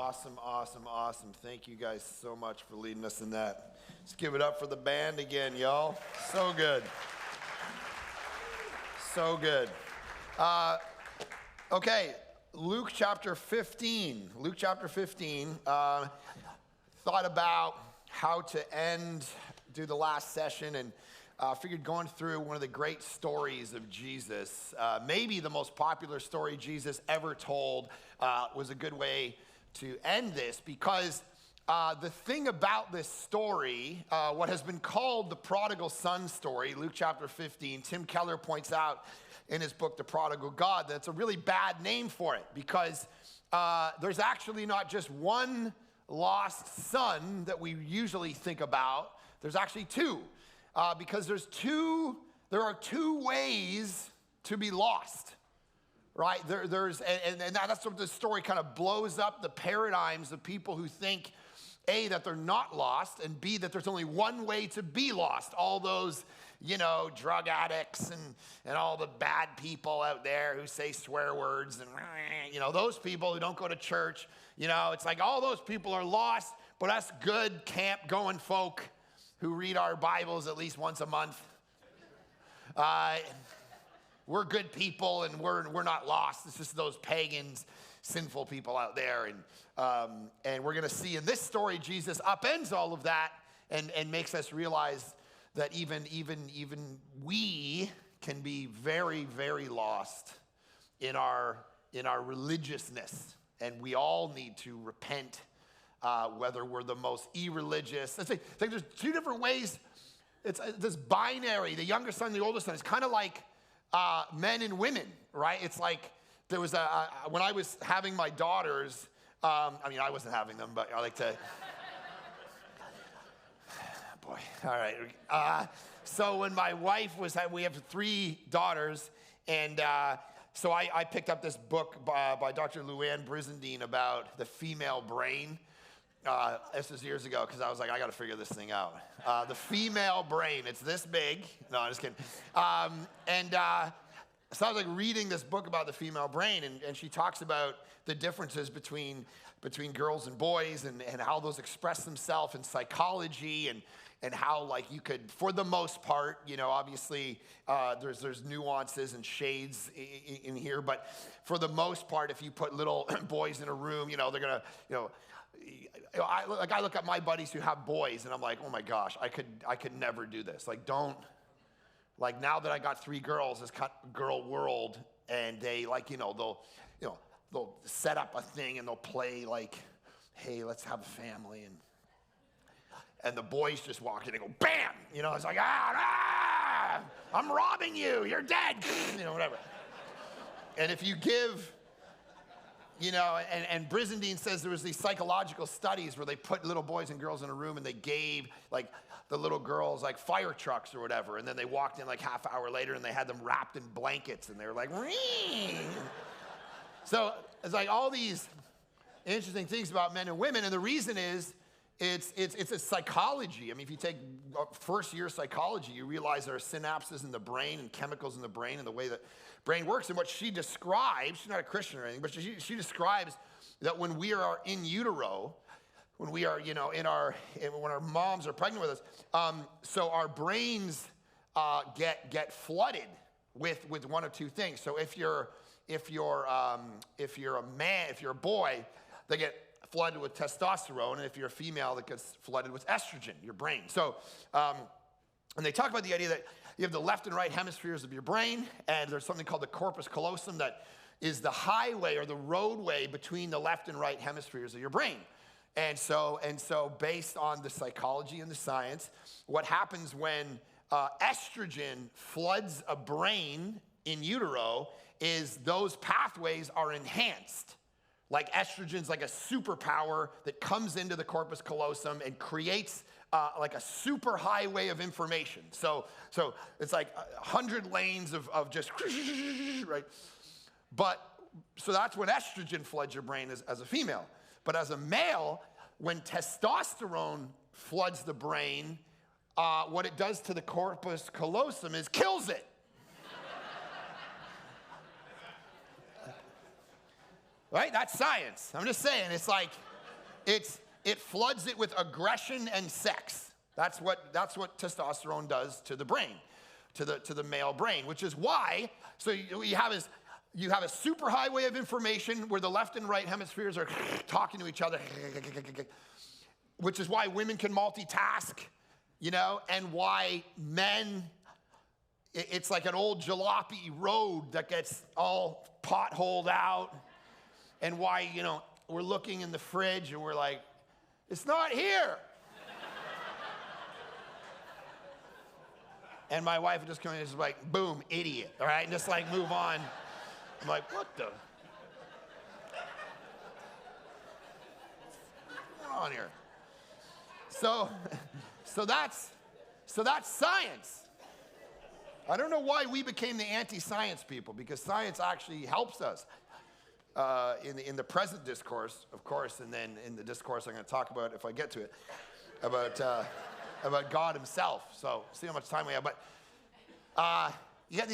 Awesome, awesome, awesome. Thank you guys so much for leading us in that. Let's give it up for the band again, y'all. So good. So good. Okay, Luke chapter 15. Luke chapter 15. Thought about how to do the last session, and figured going through one of the great stories of Jesus, maybe the most popular story Jesus ever told, was a good way to end this, because the thing about this story, what has been called the prodigal son story, Luke chapter 15, Tim Keller points out in his book, The Prodigal God, that's a really bad name for it, because there's actually not just one lost son that we usually think about. There's actually two, because there are two ways to be lost. Right, and that's what the story kind of blows up the paradigms of people who think, A, that they're not lost, and B, that there's only one way to be lost. All those, drug addicts and all the bad people out there who say swear words and, those people who don't go to church, it's like all those people are lost, but us good camp-going folk who read our Bibles at least once a month, we're good people, and we're not lost. It's just those pagans, sinful people out there. And we're going to see in this story, Jesus upends all of that and makes us realize that even we can be very, very lost in our religiousness. And we all need to repent, whether we're the most irreligious. I think there's two different ways. It's this binary, the younger son, the older son. It's kind of like men and women, right? It's like there was when I was having my daughters, I wasn't having them, but I like to, boy, all right. So when my wife we have 3 daughters, and so I picked up this book by Dr. Luann Brizendine about the female brain. This was years ago, because I was like, I got to figure this thing out. The female brain, it's this big. No, I'm just kidding. So I was like reading this book about the female brain, and she talks about the differences between girls and boys, and how those express themselves in psychology, and how, like, you could, for the most part, obviously there's nuances and shades in here, but for the most part, if you put little boys in a room, they're gonna, I look at my buddies who have boys, and I'm like, oh my gosh, I could never do this. Like, now that I got 3 girls, it's girl world, and they they'll set up a thing, and they'll play like, hey, let's have a family, and the boys just walk in and go, bam, it's like, I'm robbing you, you're dead, whatever. And if you give, and Brizendine says there was these psychological studies where they put little boys and girls in a room, and they gave, like, the little girls, like, fire trucks or whatever, and then they walked in, like, half an hour later, and they had them wrapped in blankets, and they were like, Wee! So it's like all these interesting things about men and women, and the reason is it's a psychology. I mean, if you take first year psychology, you realize there are synapses in the brain and chemicals in the brain and the way that brain works. And what she describes, she's not a Christian or anything, but she describes that when we are in utero, when we are, when our moms are pregnant with us, so our brains get flooded with one of two things. So if you're a man, if you're a boy, they get flooded with testosterone, and if you're a female, that gets flooded with estrogen, your brain. So, and they talk about the idea that you have the left and right hemispheres of your brain, and there's something called the corpus callosum that is the highway or the roadway between the left and right hemispheres of your brain. And so based on the psychology and the science, what happens when estrogen floods a brain in utero is those pathways are enhanced. Like estrogen's like a superpower that comes into the corpus callosum and creates like a super highway of information. So it's like 100 lanes of just, right? So that's when estrogen floods your brain as a female. But as a male, when testosterone floods the brain, what it does to the corpus callosum is kills it. Right? That's science. I'm just saying, it's like, It floods it with aggression and sex. That's what testosterone does to the brain, to the male brain, which is why, so you have a superhighway of information where the left and right hemispheres are talking to each other, which is why women can multitask, and why men, it's like an old jalopy road that gets all potholed out, and why, we're looking in the fridge and we're like, it's not here. And my wife would just come in and just like, boom, idiot, all right? And just like move on. I'm like, what the? What's going on here? So that's science. I don't know why we became the anti-science people, because science actually helps us in the present discourse, of course, and then in the discourse I'm going to talk about, if I get to it, about God himself. So see how much time we have. But you got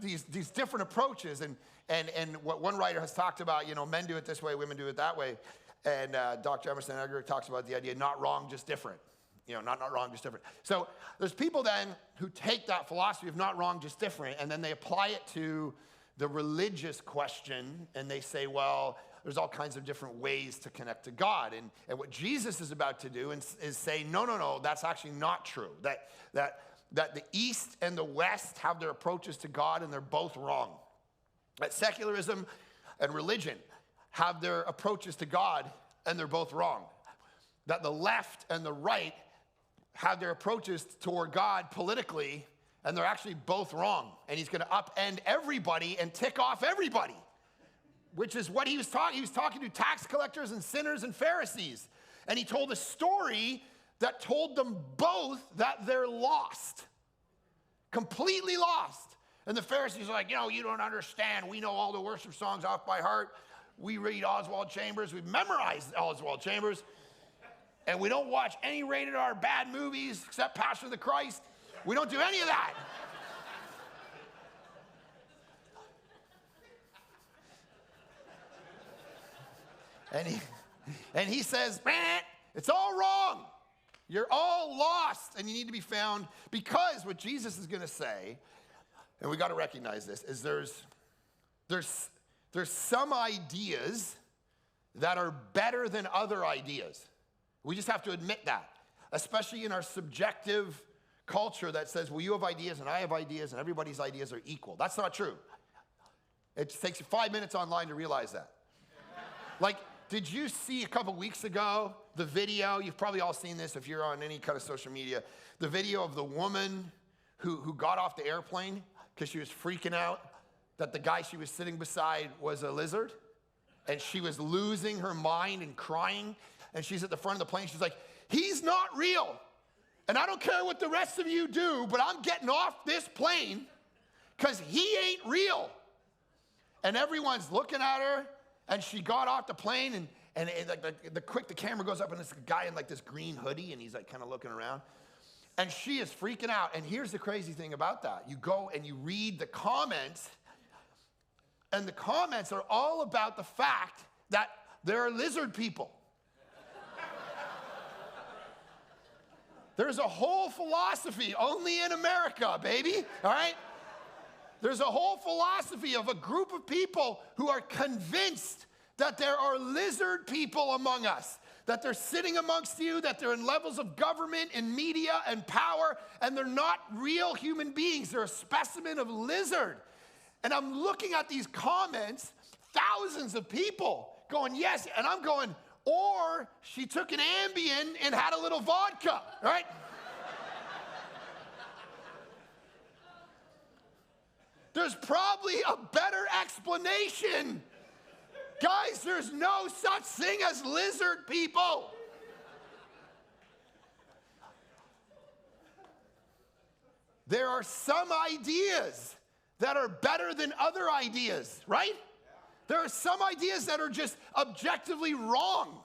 these different approaches, and what one writer has talked about, men do it this way, women do it that way. And Dr. Emerson Eggerichs talks about the idea, not wrong, just different. Not wrong, just different. So there's people then who take that philosophy of not wrong, just different, and then they apply it to the religious question, and they say, well, there's all kinds of different ways to connect to God. And what Jesus is about to do is say, no, that's actually not true. That the East and the West have their approaches to God, and they're both wrong. That secularism and religion have their approaches to God, and they're both wrong. That the left and the right have their approaches toward God politically, and they're actually both wrong. And he's going to upend everybody and tick off everybody, which is what he was talking. He was talking to tax collectors and sinners and Pharisees. And he told a story that told them both that they're lost, completely lost. And the Pharisees are like, you don't understand. We know all the worship songs off by heart. We read Oswald Chambers. We've memorized Oswald Chambers. And we don't watch any rated R bad movies except Passion of the Christ. We don't do any of that. And he says, man, it's all wrong. You're all lost, and you need to be found, because what Jesus is going to say, and we got to recognize this, is there's some ideas that are better than other ideas. We just have to admit that, especially in our subjective culture that says, well, you have ideas and I have ideas and everybody's ideas are equal. That's not true. It just takes you 5 minutes online to realize that. Like, did you see a couple weeks ago the video? You've probably all seen this if you're on any kind of social media. The video of the woman who got off the airplane because she was freaking out that the guy she was sitting beside was a lizard, and she was losing her mind and crying. And she's at the front of the plane. She's like, he's not real. And I don't care what the rest of you do, but I'm getting off this plane because he ain't real. And everyone's looking at her, and she got off the plane, and the camera goes up, and this guy in like this green hoodie, and he's like kind of looking around. And she is freaking out. And here's the crazy thing about that. You go and you read the comments, and the comments are all about the fact that there are lizard people. There's a whole philosophy only in America, baby, all right? There's a whole philosophy of a group of people who are convinced that there are lizard people among us, that they're sitting amongst you, that they're in levels of government and media and power, and they're not real human beings. They're a specimen of lizard. And I'm looking at these comments, thousands of people going, yes, and I'm going, or she took an Ambien and had a little vodka, right? There's probably a better explanation. Guys, there's no such thing as lizard people. There are some ideas that are better than other ideas, right? There are some ideas that are just objectively wrong.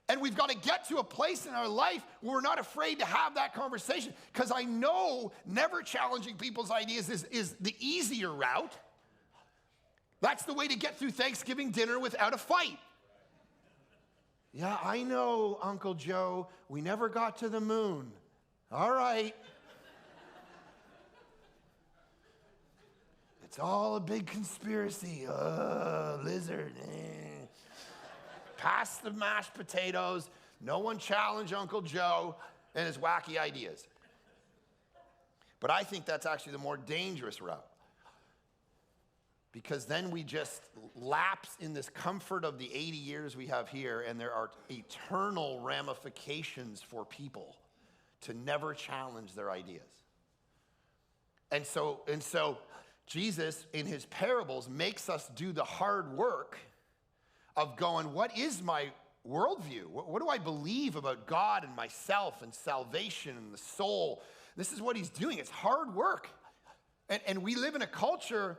And we've got to get to a place in our life where we're not afraid to have that conversation. Because I know never challenging people's ideas is the easier route. That's the way to get through Thanksgiving dinner without a fight. Yeah, I know, Uncle Joe. We never got to the moon. All right. It's all a big conspiracy. Lizard. Pass the mashed potatoes. No one challenged Uncle Joe and his wacky ideas. But I think that's actually the more dangerous route. Because then we just lapse in this comfort of the 80 years we have here, and there are eternal ramifications for people to never challenge their ideas. And so Jesus, in his parables, makes us do the hard work of going, what is my worldview? What do I believe about God and myself and salvation and the soul? This is what he's doing. It's hard work. And we live in a culture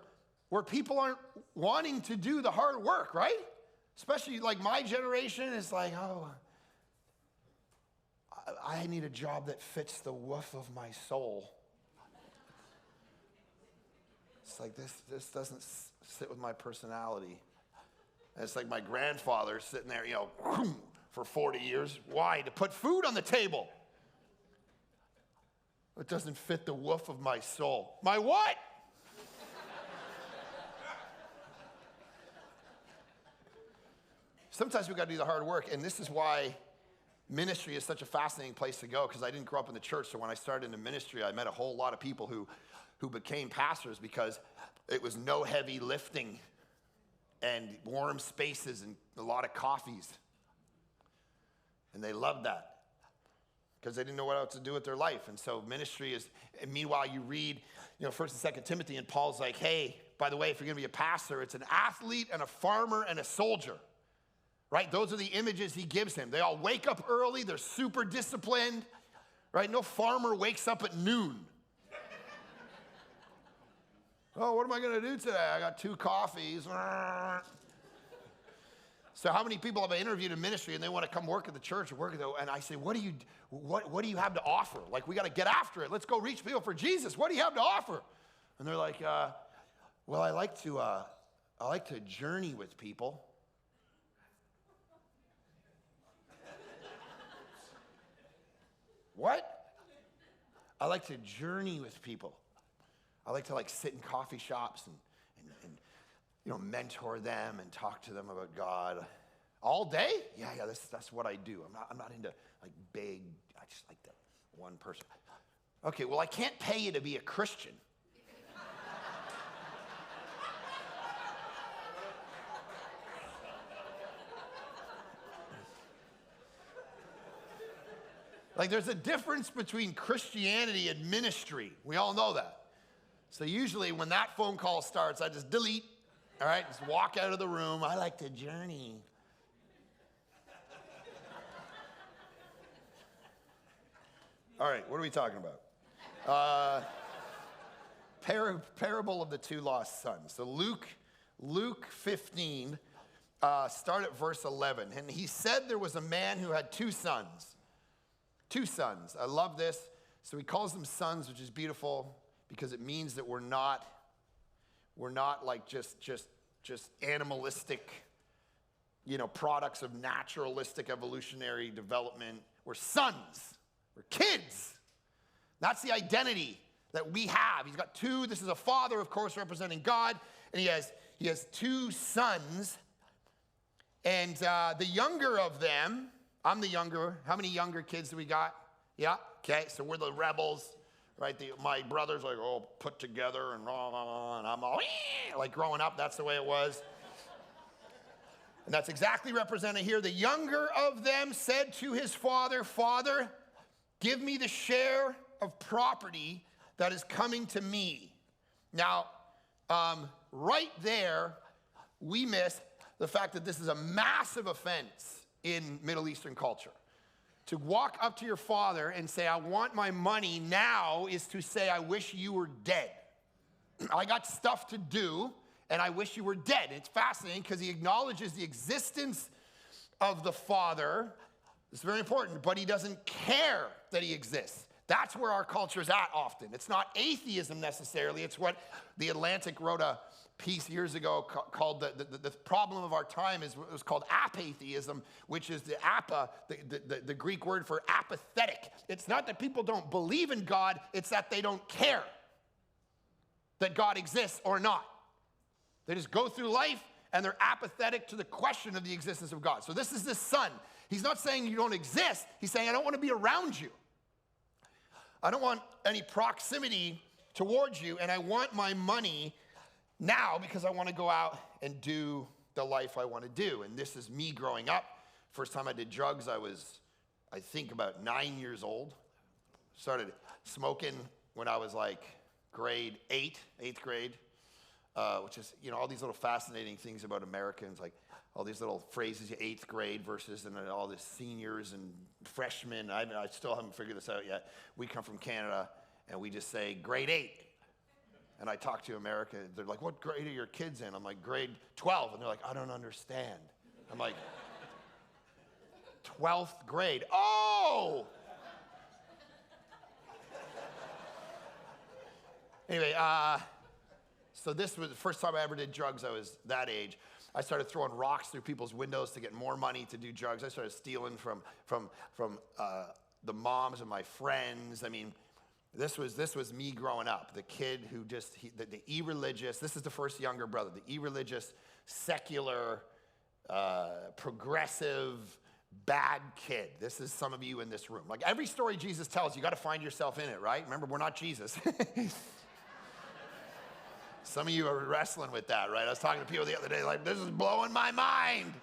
where people aren't wanting to do the hard work, right? Especially like my generation is like, oh, I need a job that fits the woof of my soul. It's like, this doesn't sit with my personality. And it's like my grandfather sitting there, for 40 years. Why? To put food on the table. It doesn't fit the woof of my soul. My what? Sometimes we got to do the hard work, and this is why ministry is such a fascinating place to go, because I didn't grow up in the church, so when I started into ministry, I met a whole lot of people who became pastors because it was no heavy lifting and warm spaces and a lot of coffees. And they loved that because they didn't know what else to do with their life. And so ministry is, and meanwhile you read, 1st and 2nd Timothy, and Paul's like, hey, by the way, if you're going to be a pastor, it's an athlete and a farmer and a soldier. Right? Those are the images he gives him. They all wake up early. They're super disciplined. Right? No farmer wakes up at noon. Oh, what am I going to do today? I got 2 coffees. So how many people have I interviewed in ministry and they want to come work at the church or work at and I say, what do you have to offer? Like, we got to get after it. Let's go reach people for Jesus. What do you have to offer? And they're like, well, I like to journey with people. What? I like to journey with people. I like to sit in coffee shops and mentor them and talk to them about God. All day? Yeah, that's what I do. I'm not into big, I just like that one person. Okay, well, I can't pay you to be a Christian. There's a difference between Christianity and ministry. We all know that. So usually when that phone call starts, I just delete, all right? Just walk out of the room. I like to journey. All right, what are we talking about? Parable of the 2 lost sons. So Luke 15, start at verse 11. And he said there was a man who had 2 sons. 2 sons. I love this. So he calls them sons, which is beautiful because it means that we're not like just animalistic, products of naturalistic evolutionary development. We're sons. We're kids. That's the identity that we have. He's got 2. This is a father, of course, representing God, and he has 2 sons. And the younger of them, I'm the younger. How many younger kids do we got? Yeah, okay, so we're the rebels, right? My brother's all put together and I'm all, growing up, that's the way it was. And that's exactly represented here. The younger of them said to his father, Father, give me the share of property that is coming to me. Now, right there, we miss the fact that this is a massive offense in Middle Eastern culture. To walk up to your father and say, I want my money now, is to say, I wish you were dead. I got stuff to do, and I wish you were dead. It's fascinating because he acknowledges the existence of the father. It's very important, but he doesn't care that he exists. That's where our culture is at often. It's not atheism necessarily. It's what The Atlantic wrote piece years ago called the problem of our time it was called apatheism, which is the the Greek word for apathetic. It's not that people don't believe in God, it's that they don't care that God exists or not. They just go through life and they're apathetic to the question of the existence of God. So this is this son. He's not saying you don't exist. He's saying, I don't want to be around you. I don't want any proximity towards you, and I want my money now because I want to go out and do the life I want to do. And this is me growing up. First time I did drugs, I was, I think, about 9 years old. Started smoking when I was like grade 8, 8th grade, which is, all these little fascinating things about Americans, like all these little phrases, 8th grade versus and all the seniors and freshmen. I still haven't figured this out yet. We come from Canada, and we just say grade 8. And I talk to America, they're like, what grade are your kids in? I'm like, grade 12. And they're like, I don't understand. I'm like, 12th grade. Oh! Anyway, so this was the first time I ever did drugs. I was that age. I started throwing rocks through people's windows to get more money to do drugs. I started stealing from the moms of my friends. I mean, this was me growing up. The kid who just, the irreligious, this is the first younger brother, the irreligious, secular, progressive, bad kid. This is some of you in this room. Like every story Jesus tells, you got to find yourself in it, right? Remember, we're not Jesus. Some of you are wrestling with that, right? I was talking to people the other day, like, this is blowing my mind.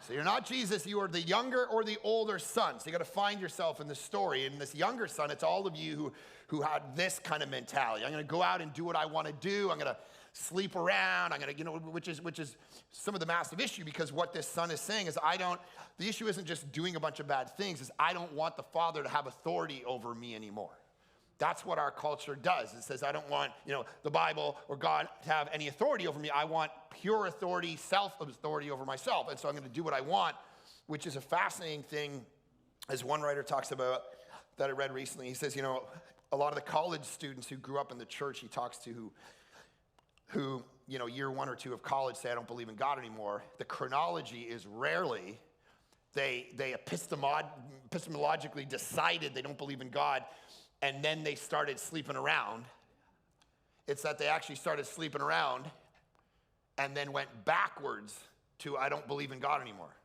So you're not Jesus, you are the younger or the older son. So you got to find yourself in the story. And this younger son, it's all of you who had this kind of mentality. I'm going to go out and do what I want to do. I'm going to sleep around. I'm going to, which is some of the massive issue, because what this son is saying is the issue isn't just doing a bunch of bad things, is I don't want the Father to have authority over me anymore. That's what our culture does. It says, I don't want, the Bible or God to have any authority over me. I want pure authority, self-authority over myself. And so I'm going to do what I want, which is a fascinating thing, as one writer talks about that I read recently. He says, a lot of the college students who grew up in the church he talks to who year 1 or 2 of college say, I don't believe in God anymore. The chronology is rarely they epistemologically decided they don't believe in God, and then they started sleeping around. It's that they actually started sleeping around and then went backwards to I don't believe in God anymore.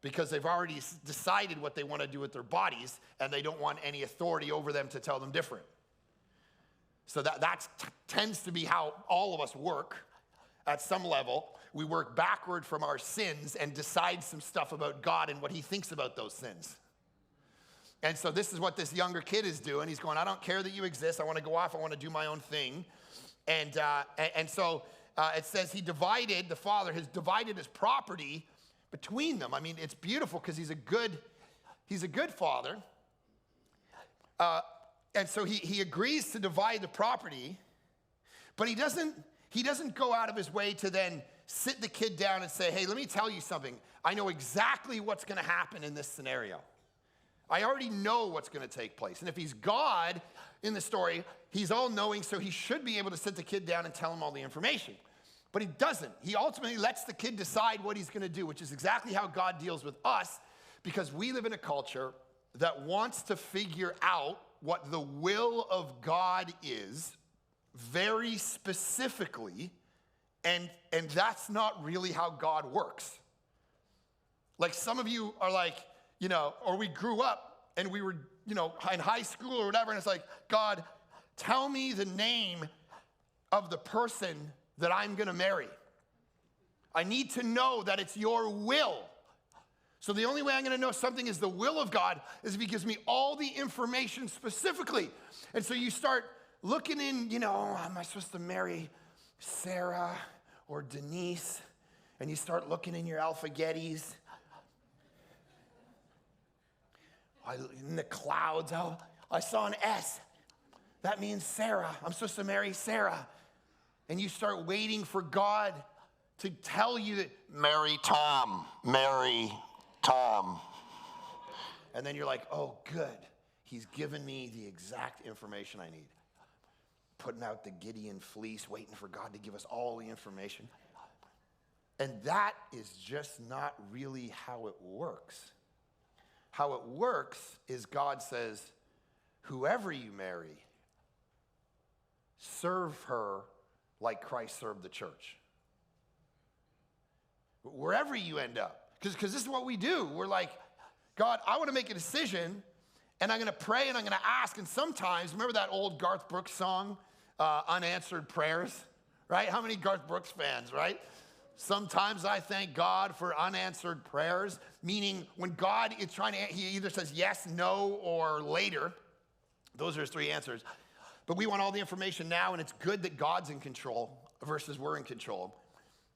Because they've already decided what they want to do with their bodies, and they don't want any authority over them to tell them different. So that tends to be how all of us work at some level. We work backward from our sins and decide some stuff about God and what he thinks about those sins. And so this is what this younger kid is doing. He's going, I don't care that you exist. I want to go off. I want to do my own thing. And so it says the father has divided his property between them. I mean, it's beautiful because he's a good father. And so he agrees to divide the property, but he doesn't go out of his way to then sit the kid down and say, hey, let me tell you something. I know exactly what's going to happen in this scenario. I already know what's going to take place. And if he's God in the story, he's all-knowing, so he should be able to sit the kid down and tell him all the information. But he doesn't. He ultimately lets the kid decide what he's going to do, which is exactly how God deals with us, because we live in a culture that wants to figure out what the will of God is very specifically, and that's not really how God works. Like some of you are like, or we grew up and we were, in high school or whatever, and it's like, God, tell me the name of the person that I'm going to marry. I need to know that it's your will. So the only way I'm going to know something is the will of God is if he gives me all the information specifically. And so you start looking in, am I supposed to marry Sarah or Denise? And you start looking in your alphagettis. In the clouds, I saw an S. That means Sarah. I'm supposed to marry Sarah. And you start waiting for God to tell you that, marry Tom. And then you're like, oh, good. He's given me the exact information I need. putting out the Gideon fleece, waiting for God to give us all the information. And that is just not really how it works. How it works is God says, whoever you marry, serve her like Christ served the church. Wherever you end up. Because this is what we do. We're like, God, I want to make a decision, and I'm going to pray, and I'm going to ask. And sometimes, remember that old Garth Brooks song, Unanswered Prayers? Right? How many Garth Brooks fans, right? Sometimes I thank God for unanswered prayers, meaning when God is trying to, he either says yes, no, or later. Those are his three answers. But we want all the information now, and it's good that God's in control versus we're in control.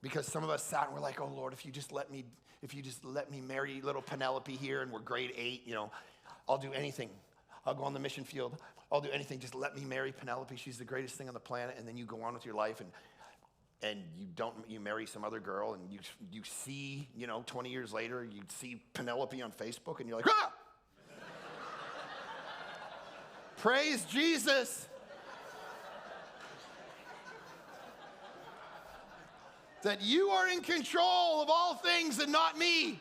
Because some of us sat and we're like, oh Lord, if you just let me marry little Penelope here and we're grade 8, I'll do anything. I'll go on the mission field. I'll do anything. Just let me marry Penelope. She's the greatest thing on the planet. And then you go on with your life and you marry some other girl and you see, 20 years later, you see Penelope on Facebook and you're like, ah! Praise Jesus. That you are in control of all things and not me.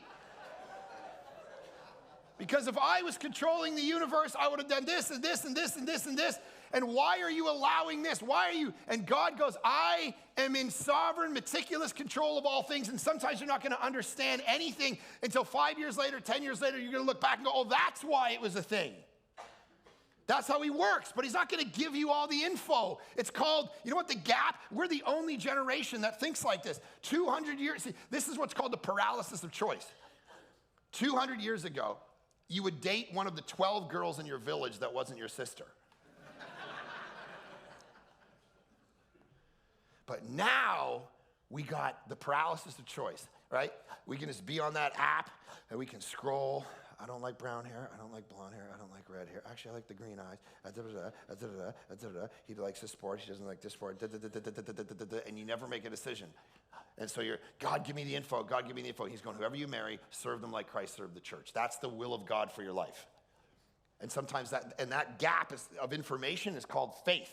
Because if I was controlling the universe, I would have done this and this and this and this and this. And why are you allowing this? Why are you? And God goes, I am in sovereign, meticulous control of all things. And sometimes you're not going to understand anything until 5 years later, 10 years later, you're going to look back and go, oh, that's why it was a thing. That's how he works, but he's not going to give you all the info. It's called, you know what, the gap? We're the only generation that thinks like this. 200 years, see, this is what's called the paralysis of choice. 200 years ago, you would date one of the 12 girls in your village that wasn't your sister. But now, we got the paralysis of choice, right? We can just be on that app, and we can scroll. I don't like brown hair. I don't like blonde hair. I don't like red hair. Actually, I like the green eyes. He likes this sport. He doesn't like this sport. And you never make a decision. And so you're, God, give me the info. God, give me the info. He's going, whoever you marry, serve them like Christ served the church. That's the will of God for your life. And sometimes that gap of information is called faith.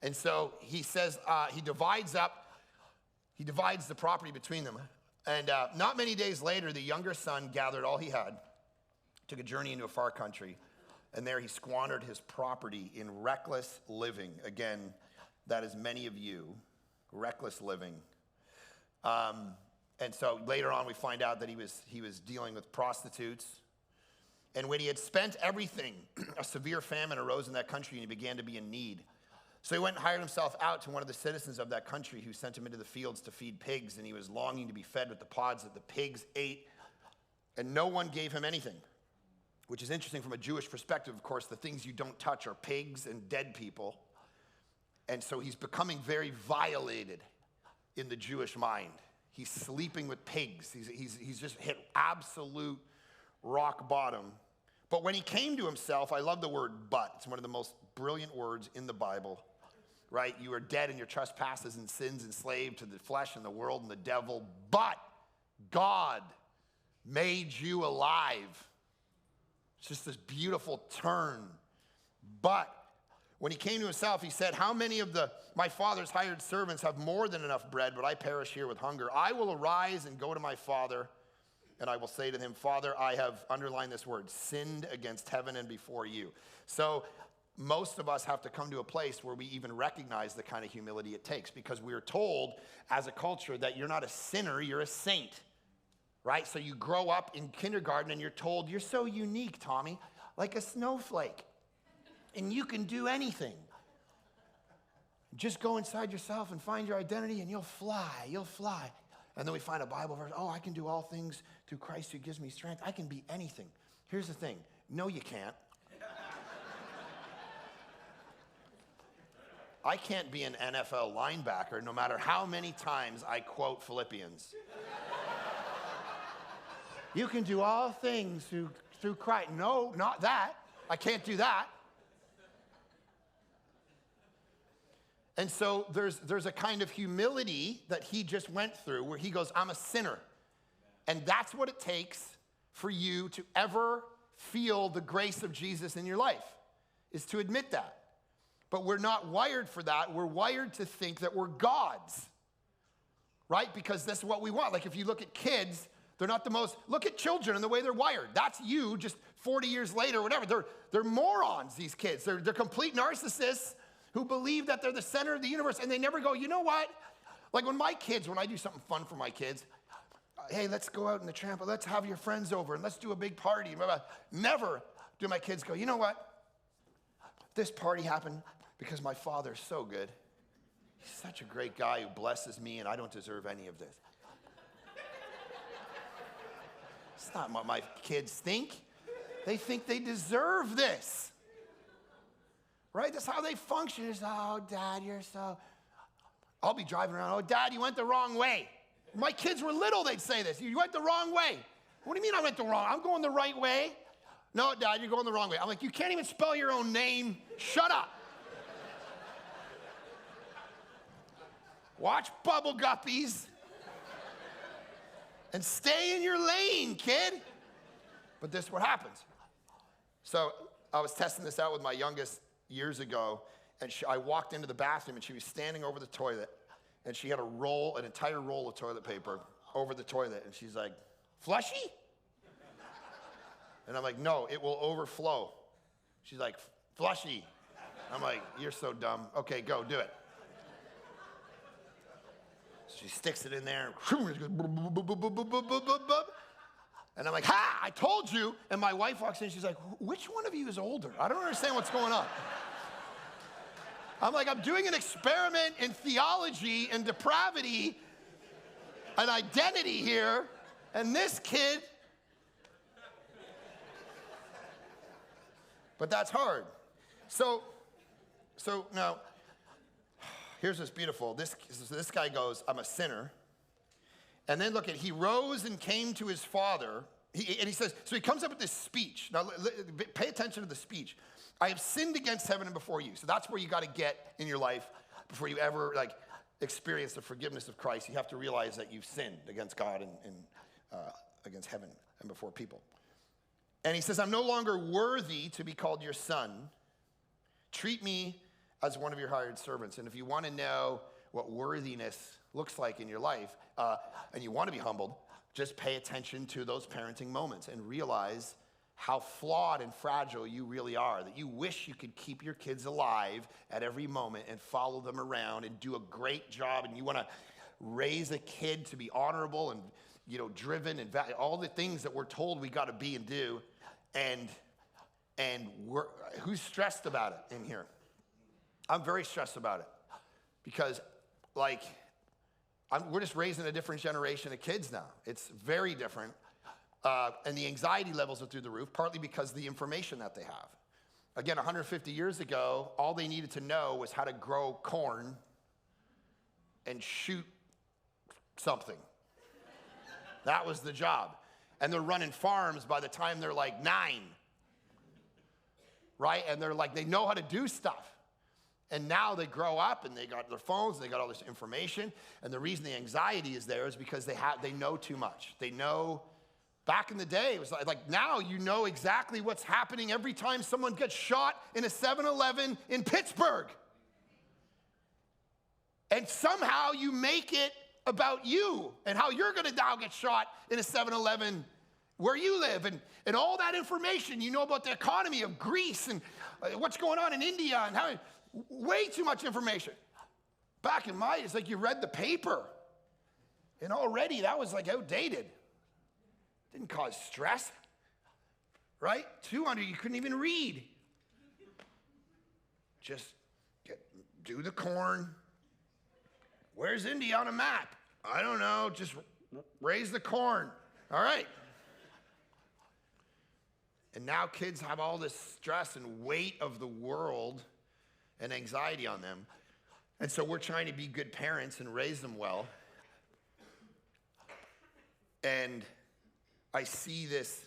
And so he says, he divides the property between them. And not many days later, the younger son gathered all he had, took a journey into a far country, and there he squandered his property in reckless living. Again, that is many of you, reckless living. And so later on, we find out that he was dealing with prostitutes. And when he had spent everything, a severe famine arose in that country, and he began to be in need. So he went and hired himself out to one of the citizens of that country who sent him into the fields to feed pigs, and he was longing to be fed with the pods that the pigs ate, and no one gave him anything, which is interesting from a Jewish perspective. Of course, the things you don't touch are pigs and dead people, and so he's becoming very violated in the Jewish mind. He's sleeping with pigs. He's just hit absolute rock bottom. But when he came to himself, I love the word but. It's one of the most brilliant words in the Bible. Right? You are dead in your trespasses and sins, enslaved to the flesh and the world and the devil. But God made you alive. It's just this beautiful turn. But when he came to himself, he said, how many of my father's hired servants have more than enough bread, but I perish here with hunger? I will arise and go to my father, and I will say to him, Father, I have, underlined this word, sinned against heaven and before you. So most of us have to come to a place where we even recognize the kind of humility it takes, because we are told as a culture that you're not a sinner, you're a saint, right? So you grow up in kindergarten and you're told, you're so unique, Tommy, like a snowflake, and you can do anything. Just go inside yourself and find your identity and you'll fly. And then we find a Bible verse, I can do all things through Christ who gives me strength. I can be anything. Here's the thing, no you can't. I can't be an NFL linebacker no matter how many times I quote Philippians. You can do all things through Christ. No, not that. I can't do that. And so there's a kind of humility that he just went through where he goes, I'm a sinner. And that's what it takes for you to ever feel the grace of Jesus in your life, is to admit that. But we're not wired for that. We're wired to think that we're gods, right? Because that's what we want. Like if you look at kids, they're not the most, look at children and the way they're wired. That's you just 40 years later, whatever. They're morons, these kids. They're complete narcissists who believe that they're the center of the universe, and they never go, you know what? Like when I do something fun for my kids, hey, let's go out in the trampoline, let's have your friends over, and let's do a big party. Never do my kids go, you know what? This party happened because my father's so good. He's such a great guy who blesses me, and I don't deserve any of this. It's not what my kids think. They think they deserve this. Right? That's how they function. It's, oh, Dad, you're so... I'll be driving around, oh, Dad, you went the wrong way. When my kids were little, they'd say this. You went the wrong way. What do you mean I went the wrong? I'm going the right way. No, Dad, you're going the wrong way. I'm like, you can't even spell your own name. Shut up. Watch Bubble Guppies and stay in your lane, kid. But this is what happens. So I was testing this out with my youngest years ago, and I walked into the bathroom, and she was standing over the toilet, and she had an entire roll of toilet paper over the toilet, and she's like, "Flushy?" And I'm like, "No, it will overflow." She's like, "Flushy." I'm like, "You're so dumb. Okay, go, do it." So she sticks it in there, and I'm like, "Ha, I told you." And my wife walks in, she's like, "Which one of you is older? I don't understand what's going on." I'm like, I'm doing an experiment in theology and depravity and identity here, and this kid. But that's hard. So now, here's what's beautiful. This guy goes, "I'm a sinner." And then look at, he rose and came to his father. And he says, so he comes up with this speech. Now, pay attention to the speech. "I have sinned against heaven and before you." So that's where you got to get in your life before you ever experience the forgiveness of Christ. You have to realize that you've sinned against God and against heaven and before people. And he says, "I'm no longer worthy to be called your son. Treat me as one of your hired servants." And if you want to know what worthiness looks like in your life, and you want to be humbled, just pay attention to those parenting moments and realize how flawed and fragile you really are, that you wish you could keep your kids alive at every moment and follow them around and do a great job, and you want to raise a kid to be honorable and driven and all the things that we're told we got to be and do, and who's stressed about it in here? I'm very stressed about it because we're just raising a different generation of kids now. It's very different. And the anxiety levels are through the roof, partly because of the information that they have. Again, 150 years ago, all they needed to know was how to grow corn and shoot something. That was the job. And they're running farms by the time they're like 9. Right? And they know how to do stuff. And now they grow up and they got their phones, and they got all this information. And the reason the anxiety is there is because they know too much. They know. Back in the day, it was like now you know exactly what's happening every time someone gets shot in a 7-Eleven in Pittsburgh. And somehow you make it about you and how you're going to now get shot in a 7-Eleven where you live. And all that information, you know about the economy of Greece and what's going on in India and how, way too much information. Back in my, it's like you read the paper. And already that was outdated. Didn't cause stress, right? 200, you couldn't even read. Just do the corn. Where's India on a map? I don't know, just raise the corn. All right. And now kids have all this stress and weight of the world and anxiety on them. And so we're trying to be good parents and raise them well. And I see this,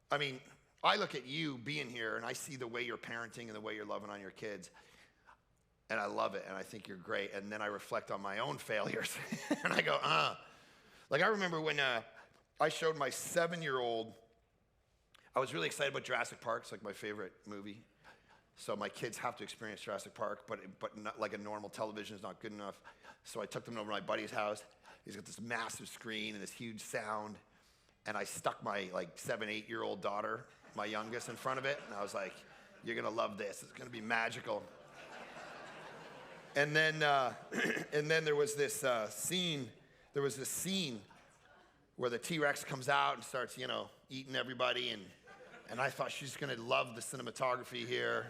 I look at you being here and I see the way you're parenting and the way you're loving on your kids. And I love it and I think you're great. And then I reflect on my own failures and I go, I remember when I showed my 7-year-old, I was really excited about Jurassic Park. It's like my favorite movie. So my kids have to experience Jurassic Park, but not like a normal television is not good enough. So I took them over to my buddy's house. He's got this massive screen and this huge sound. And I stuck my like 7, 8-year-old daughter, my youngest, in front of it. And I was like, you're gonna love this. It's gonna be magical. And then there was this scene. There was this scene where the T-Rex comes out and starts, eating everybody. And I thought she's gonna love the cinematography here.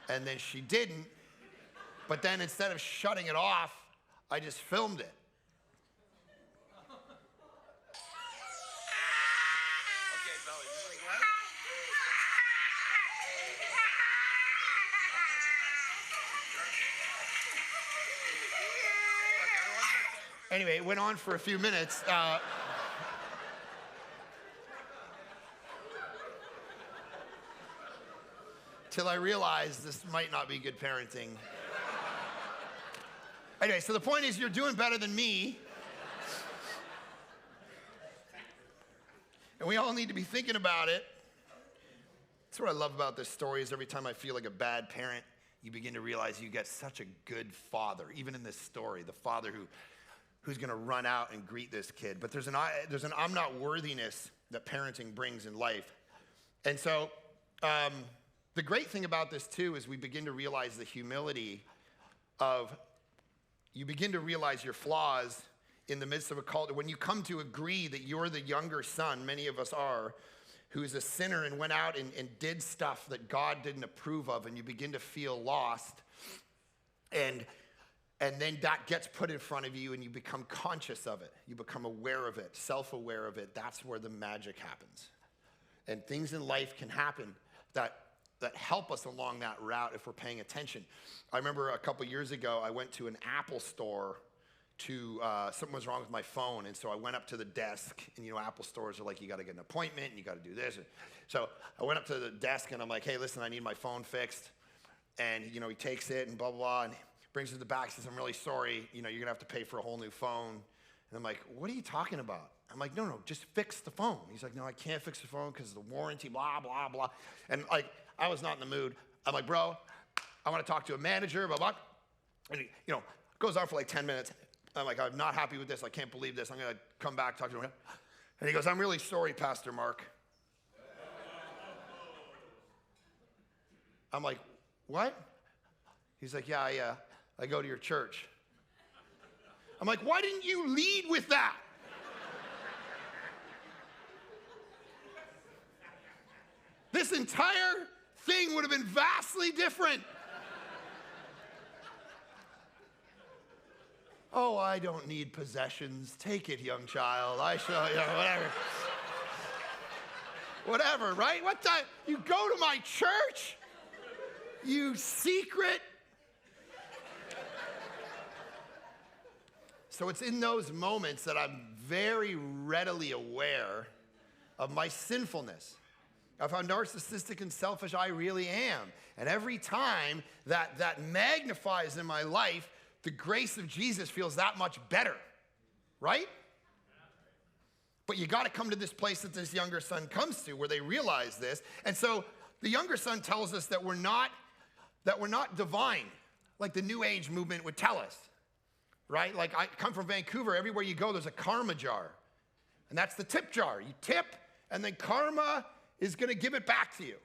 And then she didn't. But then instead of shutting it off, I just filmed it. Anyway, it went on for a few minutes. Till I realized this might not be good parenting. Anyway, so the point is you're doing better than me. And we all need to be thinking about it. That's what I love about this story is every time I feel like a bad parent, you begin to realize you get such a good father. Even in this story, the father who's gonna run out and greet this kid. But there's an I'm not worthiness that parenting brings in life. And so the great thing about this too is we begin to realize the humility of, you begin to realize your flaws in the midst of a culture. When you come to agree that you're the younger son, many of us are, who's a sinner and went out and did stuff that God didn't approve of, and you begin to feel lost, and then that gets put in front of you and you become conscious of it. You become aware of it, self-aware of it. That's where the magic happens. And things in life can happen that help us along that route if we're paying attention. I remember a couple years ago, I went to an Apple store something was wrong with my phone, and so I went up to the desk, and Apple stores are like, you gotta get an appointment, and you gotta do this. So I went up to the desk, and I'm like, hey, listen, I need my phone fixed. And he takes it, and blah, blah, blah, and brings it to the back, says, I'm really sorry, you're gonna have to pay for a whole new phone. And I'm like, what are you talking about? I'm like, no, just fix the phone. He's like, no, I can't fix the phone because of the warranty, blah, blah, blah. And I was not in the mood. I'm like, bro, I want to talk to a manager, blah, blah. And he, goes on for like 10 minutes. I'm like, I'm not happy with this. I can't believe this. I'm going to come back, talk to him. And he goes, I'm really sorry, Pastor Mark. I'm like, what? He's like, yeah, I go to your church. I'm like, why didn't you lead with that? This entire thing would have been vastly different. Oh, I don't need possessions. Take it, young child. I shall, whatever. Whatever, right? What the? You go to my church? You secret? So it's in those moments that I'm very readily aware of my sinfulness, of how narcissistic and selfish I really am. And every time that magnifies in my life, the grace of Jesus feels that much better, right? But you got to come to this place that this younger son comes to where they realize this. And so the younger son tells us that we're not divine, like the New Age movement would tell us, right? Like I come from Vancouver. Everywhere you go, there's a karma jar. And that's the tip jar. You tip, and then karma is going to give it back to you.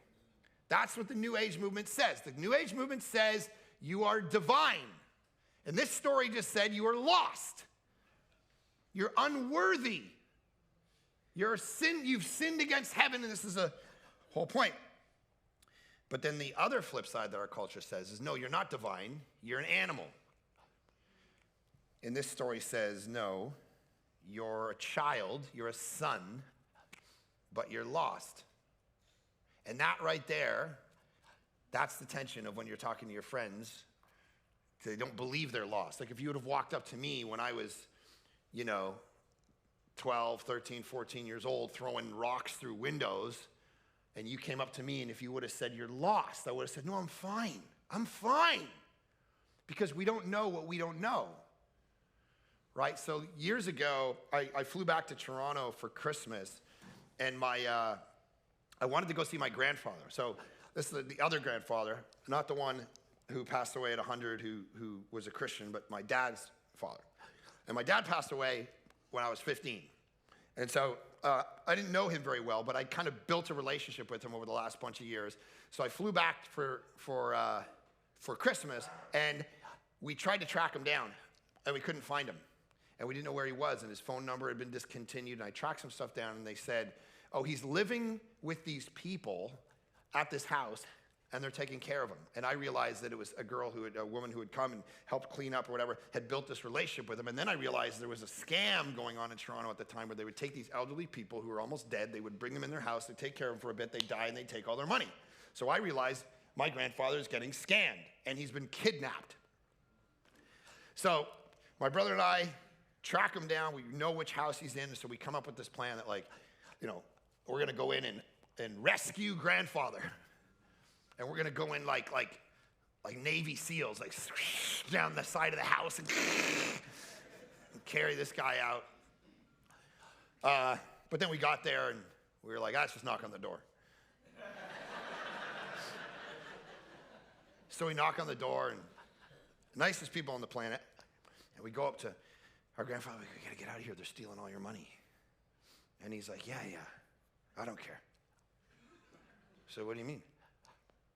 That's what the New Age movement says. The New Age movement says you are divine. And this story just said you are lost. You're unworthy. You've sinned against heaven, and this is a whole point. But then the other flip side that our culture says is, no, you're not divine. You're an animal. And this story says, no, you're a child, you're a son, but you're lost. And that right there, that's the tension of when you're talking to your friends. They don't believe they're lost. Like if you would have walked up to me when I was, 12, 13, 14 years old, throwing rocks through windows, and you came up to me, and if you would have said, you're lost, I would have said, no, I'm fine. I'm fine. Because we don't know what we don't know. Right? So years ago, I flew back to Toronto for Christmas, and I wanted to go see my grandfather. So this is the other grandfather, not the one who passed away at 100, who was a Christian, but my dad's father. And my dad passed away when I was 15. And so I didn't know him very well, but I kind of built a relationship with him over the last bunch of years. So I flew back for Christmas, and we tried to track him down, and we couldn't find him. And we didn't know where he was, and his phone number had been discontinued, and I tracked some stuff down, and they said, oh, he's living with these people at this house, and they're taking care of him. And I realized that it was a woman who had come and helped clean up or whatever, had built this relationship with him. And then I realized there was a scam going on in Toronto at the time where they would take these elderly people who were almost dead, they would bring them in their house, they'd take care of them for a bit, they'd die, and they'd take all their money. So I realized my grandfather is getting scammed, and he's been kidnapped. So my brother and I track him down. We know which house he's in, so we come up with this plan that, we're going to go in and rescue grandfather. And we're going to go in like Navy SEALs, down the side of the house and carry this guy out. But then we got there, and we were like, let's just knock on the door. So we knock on the door, and the nicest people on the planet, and we go up to our grandfather. We got to get out of here. They're stealing all your money. And he's like, yeah, I don't care. So what do you mean?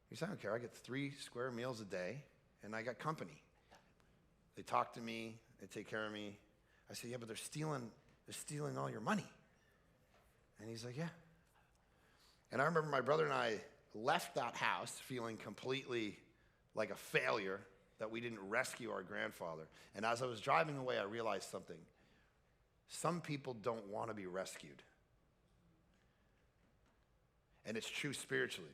He said, I don't care. I get 3 square meals a day, and I got company. They talk to me. They take care of me. I said, yeah, but they're stealing all your money. And he's like, yeah. And I remember my brother and I left that house feeling completely like a failure that we didn't rescue our grandfather. And as I was driving away, I realized something. Some people don't want to be rescued. And it's true spiritually.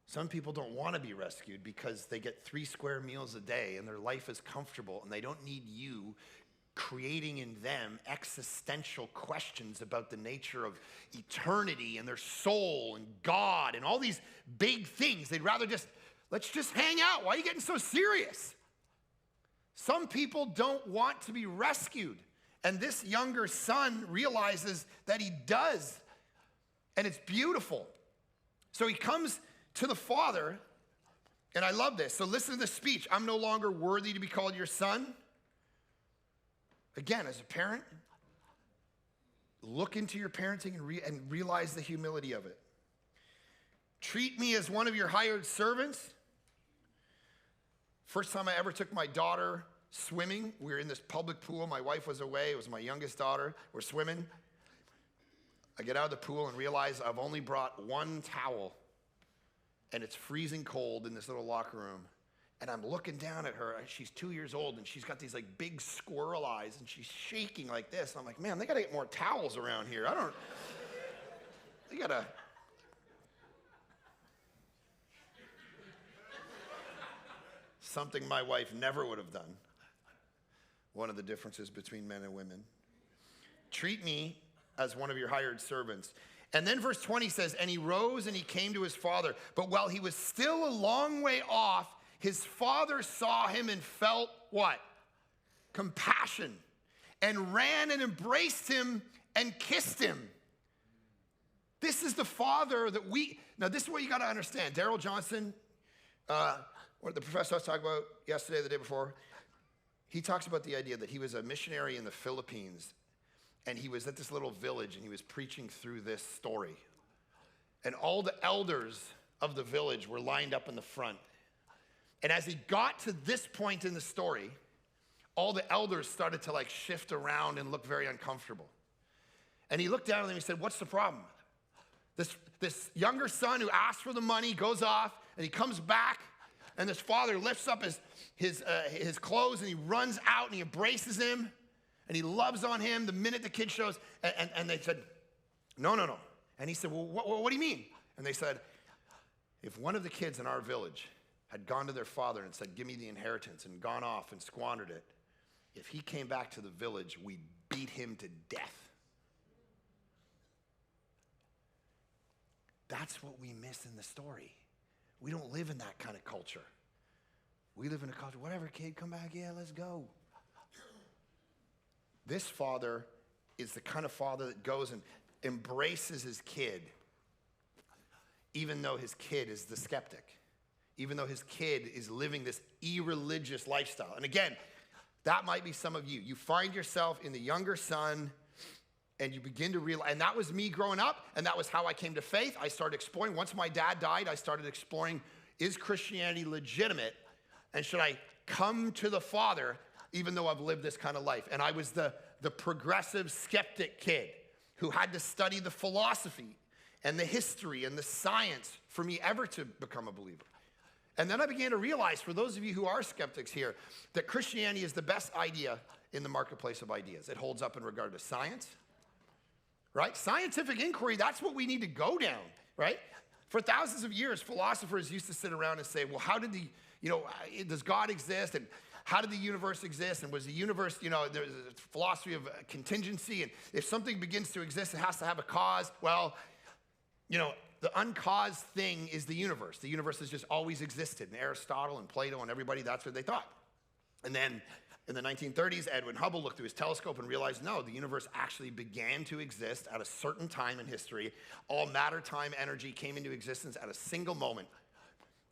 Some people don't want to be rescued because they get 3 square meals a day and their life is comfortable, and they don't need you creating in them existential questions about the nature of eternity and their soul and God and all these big things. They'd rather let's just hang out. Why are you getting so serious? Some people don't want to be rescued. And this younger son realizes that he does. And it's beautiful. So he comes to the father, and I love this. So listen to the speech. I'm no longer worthy to be called your son. Again, as a parent, look into your parenting and realize the humility of it. Treat me as one of your hired servants. First time I ever took my daughter swimming, we were in this public pool. My wife was away. It was my youngest daughter. We're swimming. I get out of the pool and realize I've only brought 1 towel, and it's freezing cold in this little locker room. And I'm looking down at her. She's 2 years old, and she's got these big squirrel eyes, and she's shaking like this. And I'm like, man, they got to get more towels around here. They got to. Something my wife never would have done. One of the differences between men and women. Treat me as one of your hired servants. And then verse 20 says, and he rose and he came to his father. But while he was still a long way off, his father saw him and felt what? Compassion. And ran and embraced him and kissed him. This is the father that now this is what you got to understand. Darrell Johnson, what the professor I was talking about yesterday, the day before, he talks about the idea that he was a missionary in the Philippines, and he was at this little village, and he was preaching through this story. And all the elders of the village were lined up in the front. And as he got to this point in the story, all the elders started to shift around and look very uncomfortable. And he looked down at them and he said, what's the problem? This younger son who asked for the money goes off, and he comes back, and this father lifts up his clothes, and he runs out and he embraces him, and he loves on him the minute the kid shows. And they said, no. And he said, well, what do you mean? And they said, if one of the kids in our village had gone to their father and said, give me the inheritance, and gone off and squandered it, if he came back to the village, we'd beat him to death. That's what we miss in the story. We don't live in that kind of culture. We live in a culture, whatever, kid, come back, yeah, let's go. This father is the kind of father that goes and embraces his kid, even though his kid is the skeptic, even though his kid is living this irreligious lifestyle. And again, that might be some of you. You find yourself in the younger son, and you begin to realize, and that was me growing up, and that was how I came to faith. I started exploring. Once my dad died, I started exploring, is Christianity legitimate? And should I come to the Father even though I've lived this kind of life? And I was the progressive skeptic kid who had to study the philosophy and the history and the science for me ever to become a believer. And then I began to realize, for those of you who are skeptics here, that Christianity is the best idea in the marketplace of ideas. It holds up in regard to science, right? Scientific inquiry, that's what we need to go down, right? For thousands of years, philosophers used to sit around and say, well, how did does God exist? And how did the universe exist? And was the universe, there's a philosophy of contingency. And if something begins to exist, it has to have a cause. Well, the uncaused thing is the universe. The universe has just always existed. And Aristotle and Plato and everybody, that's what they thought. And then in the 1930s, Edwin Hubble looked through his telescope and realized, no, the universe actually began to exist at a certain time in history. All matter, time, energy came into existence at a single moment.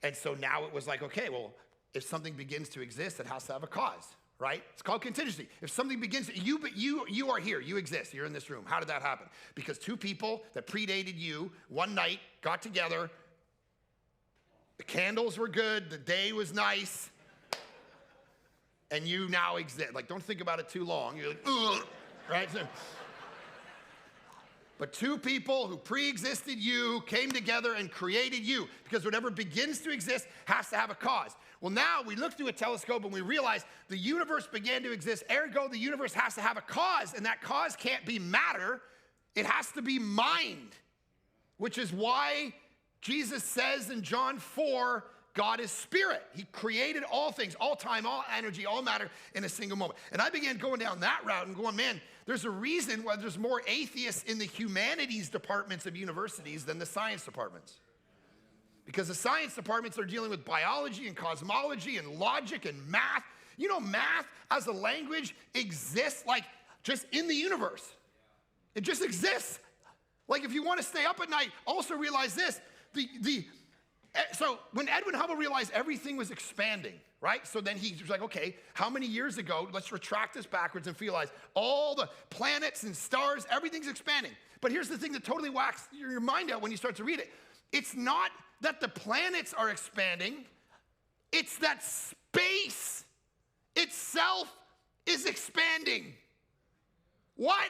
And so now it was like, okay, well, if something begins to exist, it has to have a cause, right? It's called contingency. If something begins, you are here, you exist, you're in this room. How did that happen? Because two people that predated you one night got together, the candles were good, the day was nice, and you now exist. Like, don't think about it too long. You're like, ugh, right? So, but two people who pre-existed you came together and created you, because whatever begins to exist has to have a cause. Well, now we look through a telescope and we realize the universe began to exist. Ergo, the universe has to have a cause, and that cause can't be matter. It has to be mind, which is why Jesus says in John 4, God is spirit. He created all things, all time, all energy, all matter in a single moment. And I began going down that route and going, man, there's a reason why there's more atheists in the humanities departments of universities than the science departments. Because the science departments are dealing with biology and cosmology and logic and math. Math as a language exists like just in the universe. It just exists. Like, if you want to stay up at night, also realize this. So when Edwin Hubble realized everything was expanding, right? So then he was like, okay, how many years ago, let's retract this backwards and realize all the planets and stars, everything's expanding. But here's the thing that totally whacks your mind out when you start to read it. It's not that the planets are expanding, it's that space itself is expanding. What?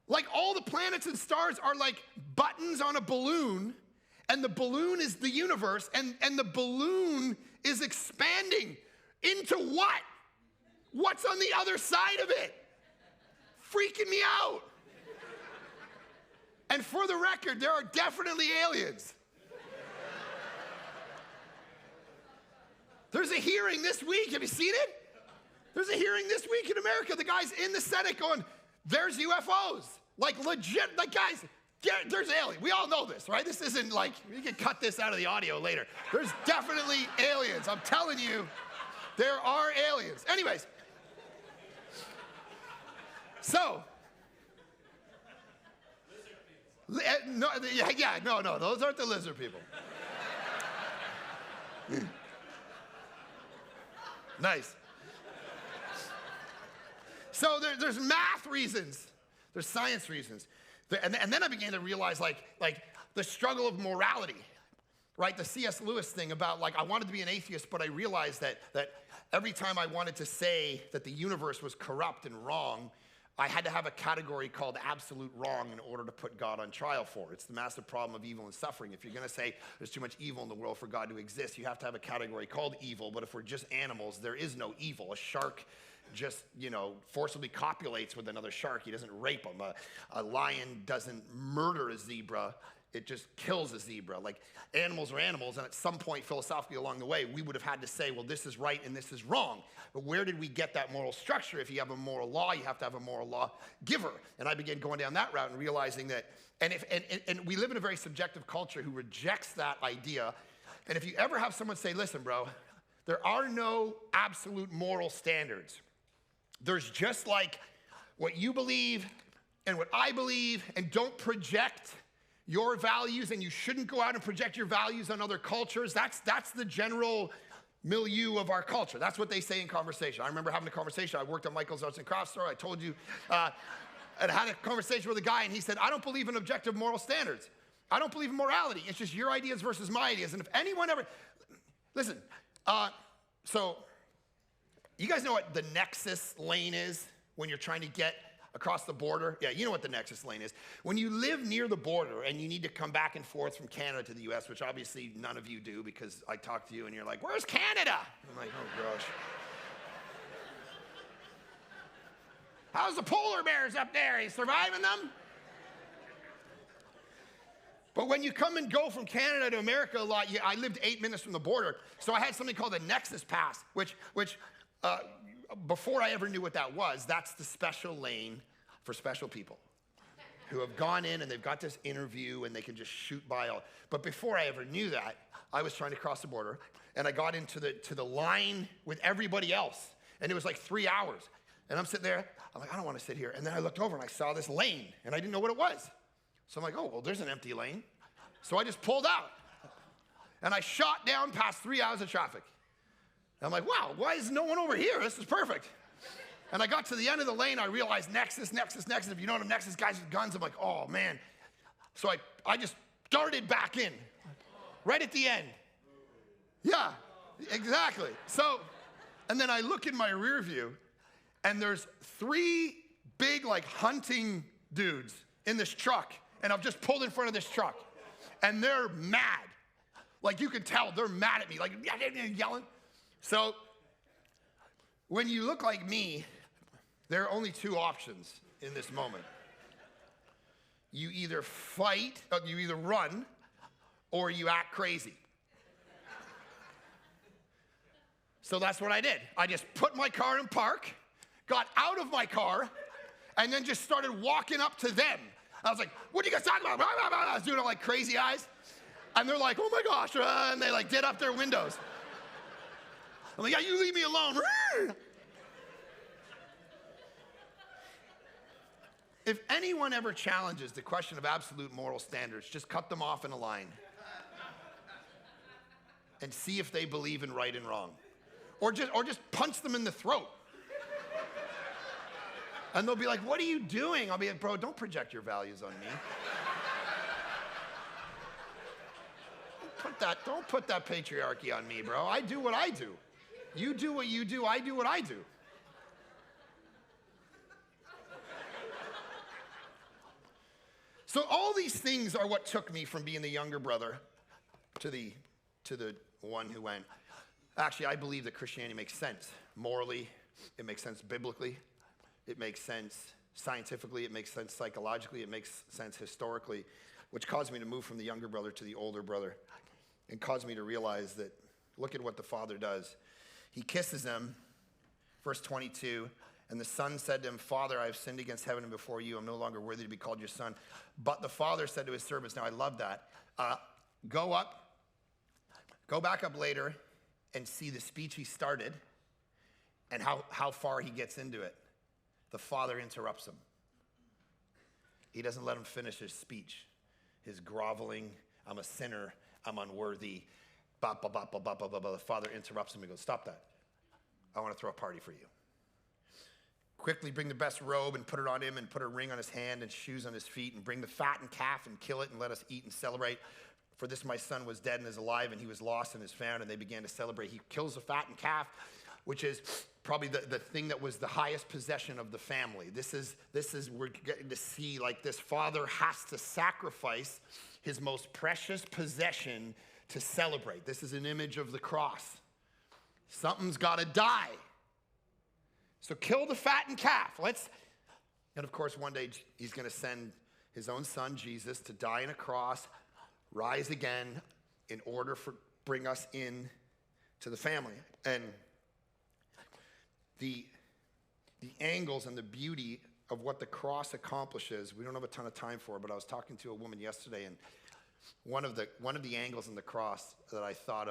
Like, all the planets and stars are like buttons on a balloon, and the balloon is the universe, and the balloon is expanding into what? What's on the other side of it? Freaking me out. And for the record, there are definitely aliens. There's a hearing this week. Have you seen it? There's a hearing this week in America. The guy's in the Senate going, there's UFOs. Like, legit, like, guys, there's aliens. We all know this, right? This isn't like, you can cut this out of the audio later. There's definitely aliens. I'm telling you, there are aliens. Anyways, so, no, those aren't the lizard people. Nice. So there's math reasons. There's science reasons. And then I began to realize, like the struggle of morality, right? The C.S. Lewis thing about, like, I wanted to be an atheist, but I realized that every time I wanted to say that the universe was corrupt and wrong, I had to have a category called absolute wrong in order to put God on trial for. It's the massive problem of evil and suffering. If you're going to say there's too much evil in the world for God to exist, you have to have a category called evil. But if we're just animals, there is no evil. A shark just, forcibly copulates with another shark. He doesn't rape him. A lion doesn't murder a zebra. It just kills a zebra. Like, animals are animals, and at some point philosophically along the way, we would have had to say, well, this is right and this is wrong. But where did we get that moral structure? If you have a moral law, you have to have a moral law giver. And I began going down that route and realizing that, and we live in a very subjective culture who rejects that idea. And if you ever have someone say, listen, bro, there are no absolute moral standards. there's just like what you believe and what I believe, and don't project your values, and you shouldn't go out and project your values on other cultures. That's the general milieu of our culture. That's what they say in conversation. I remember having a conversation. I worked at Michael's Arts and Crafts store. I told you, and I had a conversation with a guy, and he said, I don't believe in objective moral standards. I don't believe in morality. It's just your ideas versus my ideas. And if anyone ever, listen, so you guys know what the nexus lane is when you're trying to get across the border? Yeah, you know what the nexus lane is. When you live near the border and you need to come back and forth from Canada to the US, which obviously none of you do because I talk to you and you're like, where's Canada? I'm like, oh gosh. How's the polar bears up there? Are you surviving them? But when you come and go from Canada to America a lot, I lived 8 minutes from the border, so I had something called the Nexus Pass, which before I ever knew what that was, that's the special lane for special people who have gone in and they've got this interview and they can just shoot by all. But before I ever knew that, I was trying to cross the border and I got into the line with everybody else, and it was like 3 hours. And I'm sitting there, I'm like, I don't want to sit here. And then I looked over and I saw this lane and I didn't know what it was. So I'm like, oh, well, there's an empty lane. So I just pulled out and I shot down past 3 hours of traffic. And I'm like, wow, why is no one over here? This is perfect. And I got to the end of the lane. I realized Nexus. If you know what a Nexus, guys with guns, I'm like, oh, man. So I just darted back in right at the end. Yeah, exactly. So, and then I look in my rear view, and there's 3 big, like, hunting dudes in this truck. And I've just pulled in front of this truck. And they're mad. Like, you can tell they're mad at me, like, yelling. So, when you look like me, there are only 2 options in this moment. You either fight, or you either run, or you act crazy. So that's what I did. I just put my car in park, got out of my car, and then just started walking up to them. I was like, what are you guys talking about? I was doing it like crazy eyes. And they're like, oh my gosh, and they like did up their windows. I'm like, yeah, you leave me alone. If anyone ever challenges the question of absolute moral standards, just cut them off in a line and see if they believe in right and wrong. Or just punch them in the throat. And they'll be like, what are you doing? I'll be like, bro, don't project your values on me. Don't put that patriarchy on me, bro. I do what I do. You do what you do, I do what I do. So all these things are what took me from being the younger brother to the one who went, actually, I believe that Christianity makes sense. Morally, it makes sense biblically. It makes sense scientifically. It makes sense psychologically. It makes sense historically, which caused me to move from the younger brother to the older brother and caused me to realize that, look at what the father does. He kisses him, verse 22, and the son said to him, Father, I have sinned against heaven and before you. I'm no longer worthy to be called your son. But the father said to his servants, now I love that, go back up later and see the speech he started and how far he gets into it. The father interrupts him. He doesn't let him finish his speech. His groveling, I'm a sinner, I'm unworthy, The father interrupts him and goes, stop that. I want to throw a party for you. Quickly bring the best robe and put it on him and put a ring on his hand and shoes on his feet and bring the fattened calf and kill it and let us eat and celebrate. For this my son was dead and is alive and he was lost and is found, and they began to celebrate. He kills the fattened calf, which is probably the thing that was the highest possession of the family. This is we're getting to see, like, this father has to sacrifice his most precious possession to celebrate. This is an image of the cross. Something's got to die. So kill the fattened calf. And of course, one day he's going to send his own son, Jesus, to die on a cross, rise again in order to bring us in to the family. And the angles and the beauty of what the cross accomplishes, we don't have a ton of time for, but I was talking to a woman yesterday, and one of the angles in the cross that I thought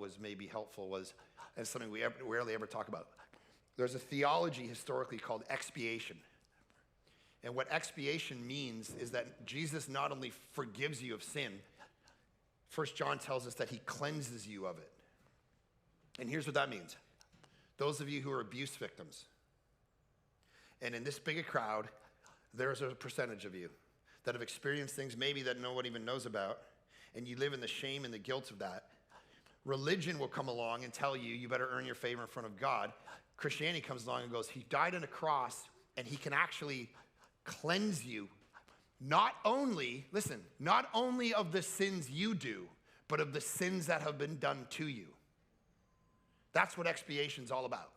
was maybe helpful was, and something we rarely ever talk about, There's a theology historically called expiation. And what expiation means is that Jesus not only forgives you of sin, 1 John tells us that he cleanses you of it. And here's what that means. Those of you who are abuse victims, and in this big crowd, there's a percentage of you that have experienced things maybe that no one even knows about, and you live in the shame and the guilt of that. Religion will come along and tell you, you better earn your favor in front of God. Christianity comes along and goes, he died on a cross, and he can actually cleanse you, not only of the sins you do, but of the sins that have been done to you. That's what expiation's all about.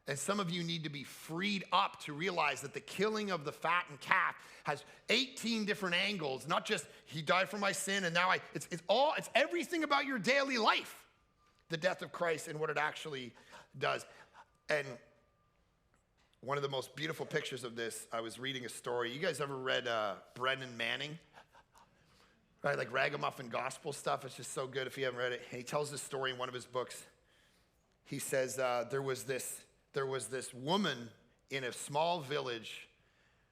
And some of you need to be freed up to realize that the killing of the fattened calf has 18 different angles, not just he died for my sin and now it's everything about your daily life, the death of Christ and what it actually does. And one of the most beautiful pictures of this, I was reading a story. You guys ever read Brennan Manning? Right, like Ragamuffin Gospel stuff. It's just so good if you haven't read it. And he tells this story in one of his books. He says there was this woman in a small village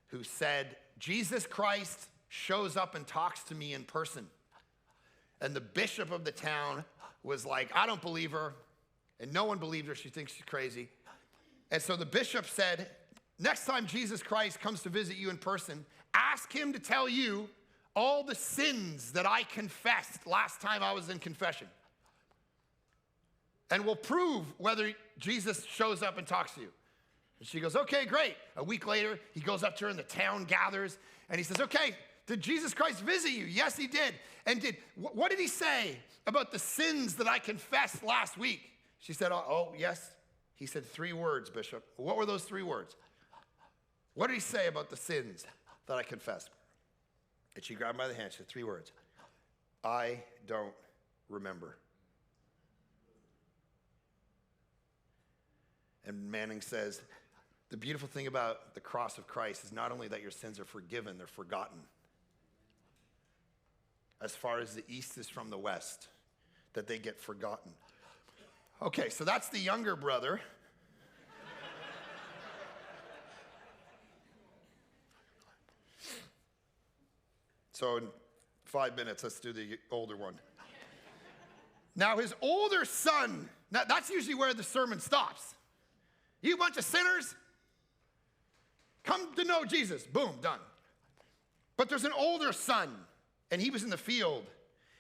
who said, Jesus Christ shows up and talks to me in person. And the bishop of the town was like, I don't believe her. And no one believed her. She thinks she's crazy. And so the bishop said, next time Jesus Christ comes to visit you in person, ask him to tell you all the sins that I confessed last time I was in confession. And we'll prove whether Jesus shows up and talks to you. And she goes, okay, great. A week later, he goes up to her and the town gathers. And he says, okay, did Jesus Christ visit you? Yes, he did. And what did he say about the sins that I confessed last week? She said, oh, yes. He said 3 words, Bishop. What were those 3 words? What did he say about the sins that I confessed? And she grabbed him by the hand. She said 3 words. I don't remember. And Manning says, the beautiful thing about the cross of Christ is not only that your sins are forgiven, they're forgotten. As far as the east is from the west, that they get forgotten. Okay, so that's the younger brother. So in 5 minutes, let's do the older one. Now his older son, now that's usually where the sermon stops. You bunch of sinners, come to know Jesus. Boom, done. But there's an older son, and he was in the field,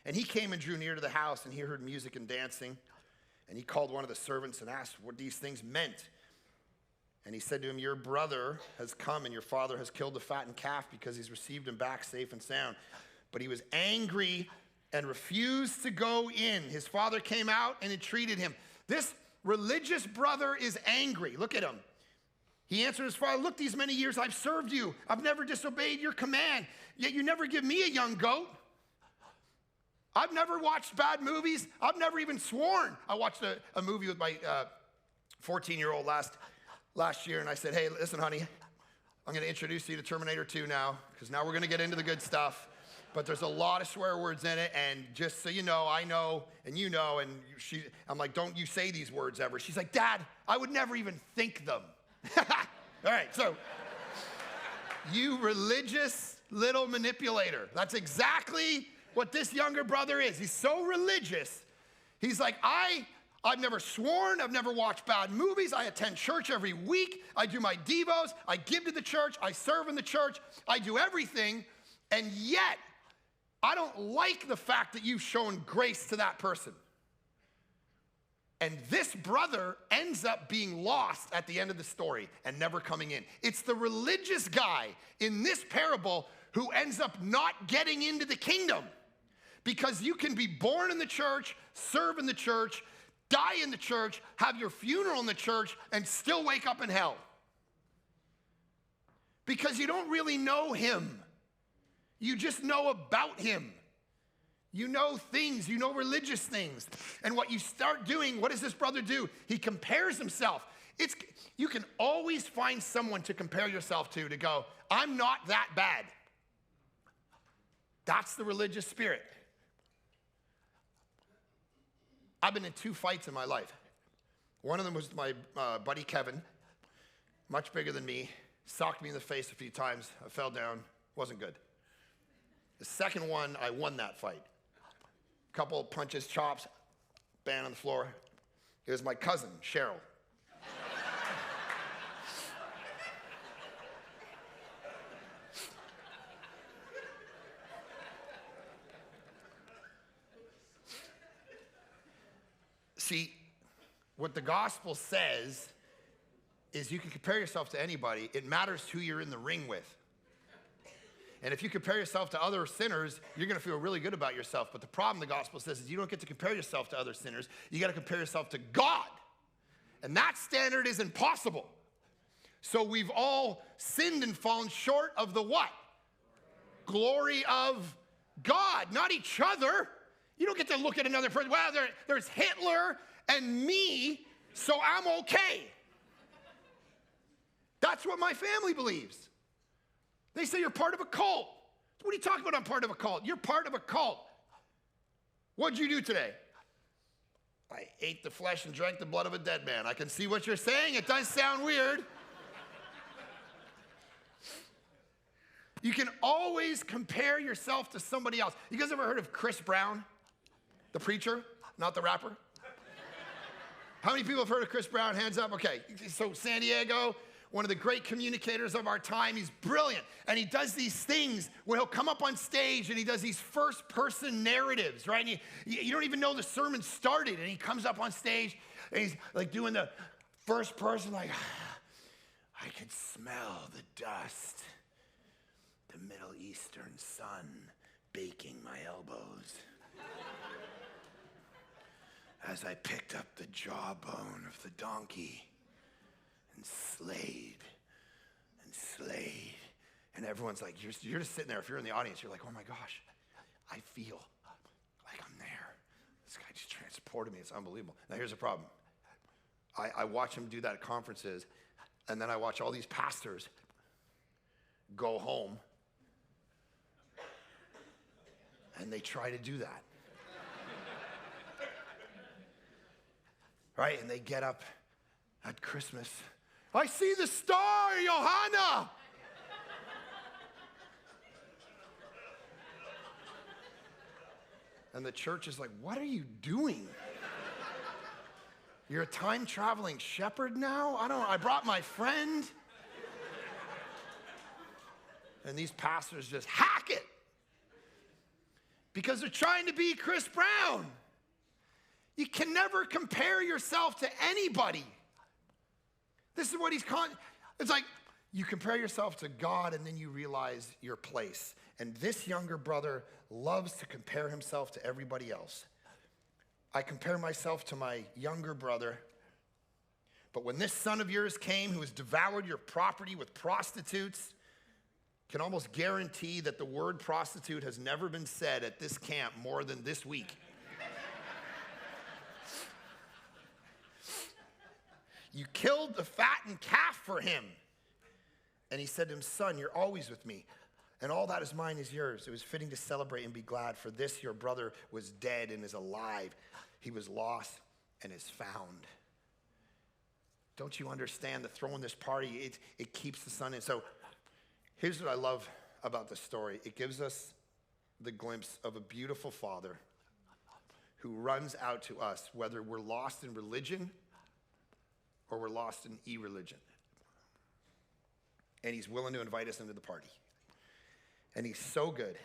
and he came and drew near to the house, and he heard music and dancing. And he called one of the servants and asked what these things meant. And he said to him, your brother has come and your father has killed the fattened calf because he's received him back safe and sound. But he was angry and refused to go in. His father came out and entreated him. This religious brother is angry. Look at him. He answered his father, look, these many years I've served you. I've never disobeyed your command. Yet you never give me a young goat. I've never watched bad movies. I've never even sworn. I watched a movie with my 14-year-old last year, and I said, hey, listen, honey, I'm going to introduce you to Terminator 2 now, because now we're going to get into the good stuff. But there's a lot of swear words in it, and just so you know, I know, and you know, and I'm like, don't you say these words ever. She's like, Dad, I would never even think them. All right, so you religious little manipulator. That's exactly what this younger brother is. He's so religious. He's like, I've never sworn. I've never watched bad movies. I attend church every week. I do my devos. I give to the church. I serve in the church. I do everything. And yet, I don't like the fact that you've shown grace to that person. And this brother ends up being lost at the end of the story and never coming in. It's the religious guy in this parable who ends up not getting into the kingdom. Because you can be born in the church, serve in the church, die in the church, have your funeral in the church, and still wake up in hell. Because you don't really know him. You just know about him. You know things, you know religious things. And what you start doing, what does this brother do? He compares himself. You can always find someone to compare yourself to go, I'm not that bad. That's the religious spirit. I've been in 2 fights in my life. One of them was my buddy Kevin, much bigger than me, socked me in the face a few times. I fell down, wasn't good. The second one, I won that fight. Couple of punches, chops, bang on the floor. It was my cousin, Cheryl. See, what the gospel says is you can compare yourself to anybody. It matters who you're in the ring with. And if you compare yourself to other sinners, you're going to feel really good about yourself. But the problem the gospel says is you don't get to compare yourself to other sinners. You got to compare yourself to God. And that standard is impossible. So we've all sinned and fallen short of the what? Glory of God, not each other. You don't get to look at another person. Well, there's Hitler and me, so I'm okay. That's what my family believes. They say you're part of a cult. What are you talking about? I'm part of a cult. You're part of a cult. What'd you do today? I ate the flesh and drank the blood of a dead man. I can see what you're saying. It does sound weird. You can always compare yourself to somebody else. You guys ever heard of Chris Brown? The preacher, not the rapper? How many people have heard of Chris Brown? Hands up. Okay, so San Diego, one of the great communicators of our time. He's brilliant. And he does these things where he'll come up on stage and he does these first-person narratives, right? And you don't even know the sermon started. And he comes up on stage and he's like doing the first person, like, I can smell the dust, the Middle Eastern sun baking my elbows. As I picked up the jawbone of the donkey and slayed and slayed. And everyone's like, you're just sitting there. If you're in the audience, you're like, oh my gosh, I feel like I'm there. This guy just transported me. It's unbelievable. Now here's the problem. I watch him do that at conferences, and then I watch all these pastors go home, and they try to do that. Right? And they get up at Christmas. I see the star, Johanna. And the church is like, what are you doing? You're a time-traveling shepherd now? I brought my friend. And these pastors just hack it. Because they're trying to be Chris Brown. You can never compare yourself to anybody. This is what he's calling. It's like you compare yourself to God and then you realize your place. And this younger brother loves to compare himself to everybody else. I compare myself to my younger brother. But when this son of yours came who has devoured your property with prostitutes, can almost guarantee that the word prostitute has never been said at this camp more than this week. You killed the fattened calf for him. And he said to him, son, you're always with me. And all that is mine is yours. It was fitting to celebrate and be glad. For this your brother was dead and is alive. He was lost and is found. Don't you understand that throwing this party, it keeps the sun in. So here's what I love about the story. It gives us the glimpse of a beautiful father who runs out to us, whether we're lost in religion or we're lost in irreligion. And he's willing to invite us into the party. And he's so good.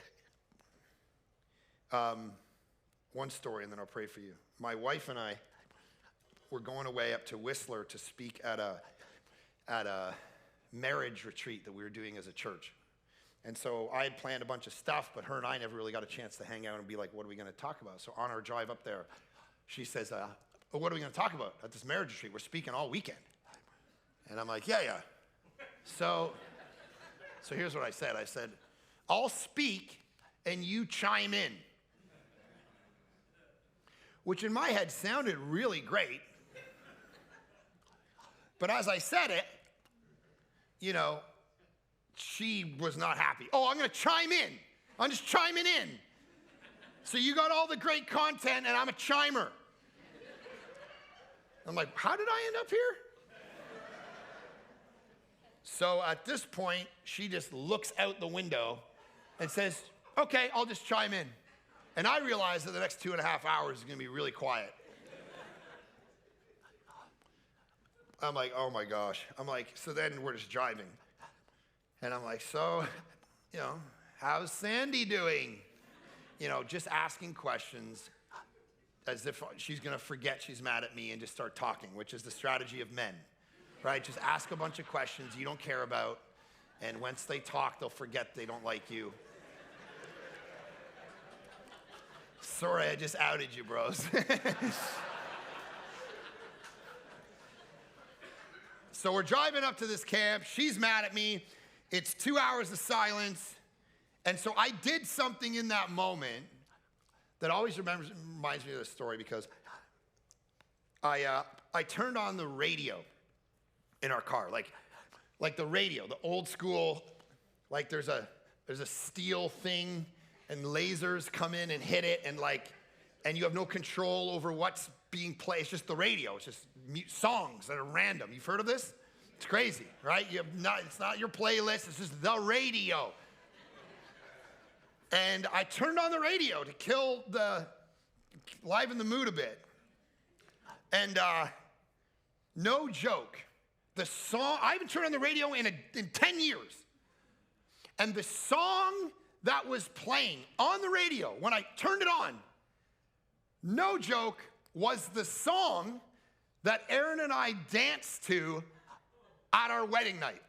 One story, and then I'll pray for you. My wife and I were going away up to Whistler to speak at a marriage retreat that we were doing as a church. And so I had planned a bunch of stuff, but her and I never really got a chance to hang out and be like, what are we going to talk about? So on our drive up there, she says, well, what are we going to talk about at this marriage retreat? We're speaking all weekend. And I'm like, yeah. So here's what I said. I said, I'll speak and you chime in. Which in my head sounded really great. But as I said it, she was not happy. Oh, I'm going to chime in. I'm just chiming in. So you got all the great content and I'm a chimer. I'm like, how did I end up here? So at this point, she just looks out the window and says, okay, I'll just chime in. And I realize that the next 2.5 hours is going to be really quiet. I'm like, oh my gosh. I'm like, so then we're just driving. And I'm like, so, how's Sandy doing? Just asking questions as if she's going to forget she's mad at me and just start talking, which is the strategy of men, right? Just ask a bunch of questions you don't care about. And once they talk, they'll forget they don't like you. Sorry, I just outed you, bros. So we're driving up to this camp. She's mad at me. It's 2 hours of silence. And so I did something in that moment that always reminds me of this story, because I turned on the radio in our car, like the radio, the old school, like there's a steel thing and lasers come in and hit it, and you have no control over what's being played. It's just the radio. It's just songs that are random. You've heard of this? It's crazy, right? It's not your playlist. It's just the radio. And I turned on the radio to liven the mood a bit. And no joke, the song, I haven't turned on the radio in 10 years. And the song that was playing on the radio, when I turned it on, no joke, was the song that Aaron and I danced to at our wedding night.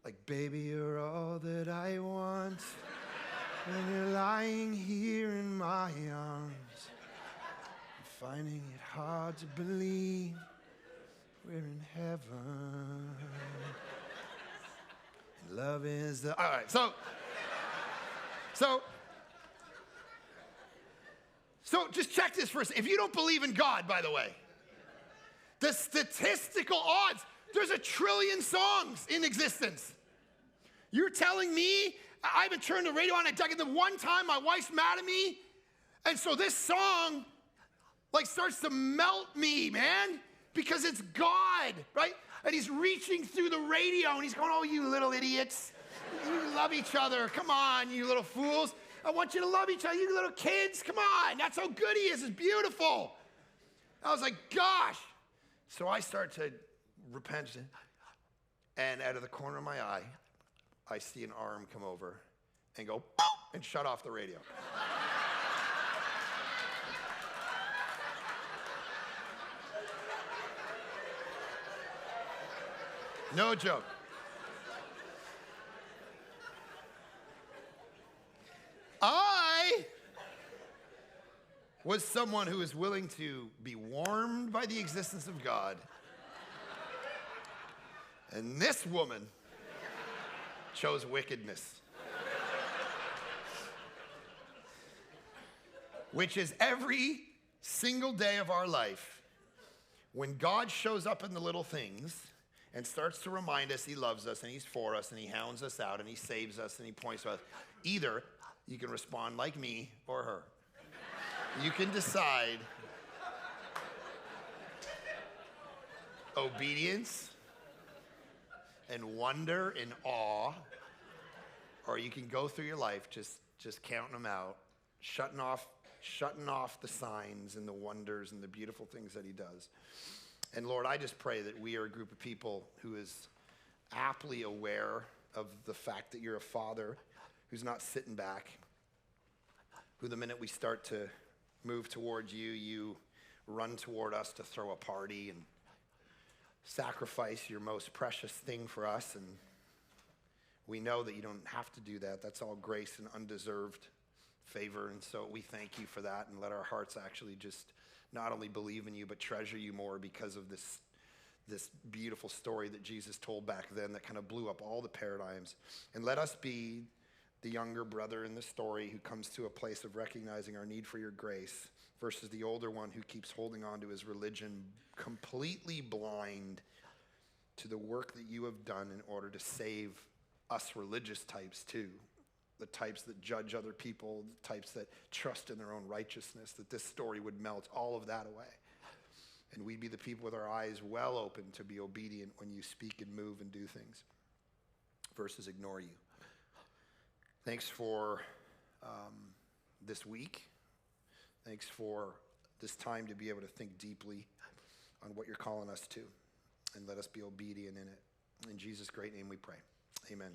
Like, baby, you're all that I want, and you're lying here in my arms. I'm finding it hard to believe we're in heaven. And love is the... All right, so just check this for a second. If you don't believe in God, by the way, the statistical odds, there's 1 trillion songs in existence. You're telling me I haven't turned the radio on? I dug it the one time my wife's mad at me. And so this song starts to melt me, man, because it's God, right? And he's reaching through the radio and he's going, oh, you little idiots. You love each other. Come on, you little fools. I want you to love each other. You little kids, come on. That's how good he is. It's beautiful. I was like, gosh. So I start to repent. And out of the corner of my eye, I see an arm come over and go, boom, and shut off the radio. No joke. I was someone who was willing to be warmed by the existence of God. And this woman chose wickedness. Which is every single day of our life, when God shows up in the little things and starts to remind us he loves us and he's for us and he hounds us out and he saves us and he points to us. Either you can respond like me or her. You can decide obedience and wonder and awe, or you can go through your life just counting them out, shutting off the signs and the wonders and the beautiful things that he does. And Lord, I just pray that we are a group of people who is aptly aware of the fact that you're a father who's not sitting back, who the minute we start to move towards you, you run toward us to throw a party and sacrifice your most precious thing for us. And we know that you don't have to do that. That's all grace and undeserved favor. And so we thank you for that, and let our hearts actually just not only believe in you, but treasure you more because of this beautiful story that Jesus told back then that kind of blew up all the paradigms. And let us be the younger brother in the story who comes to a place of recognizing our need for your grace versus the older one who keeps holding on to his religion, completely blind to the work that you have done in order to save us religious types too. The types that judge other people, the types that trust in their own righteousness, that this story would melt all of that away. And we'd be the people with our eyes well open to be obedient when you speak and move and do things versus ignore you. Thanks for this week. Thanks for this time to be able to think deeply on what you're calling us to, and let us be obedient in it. In Jesus' great name we pray. Amen.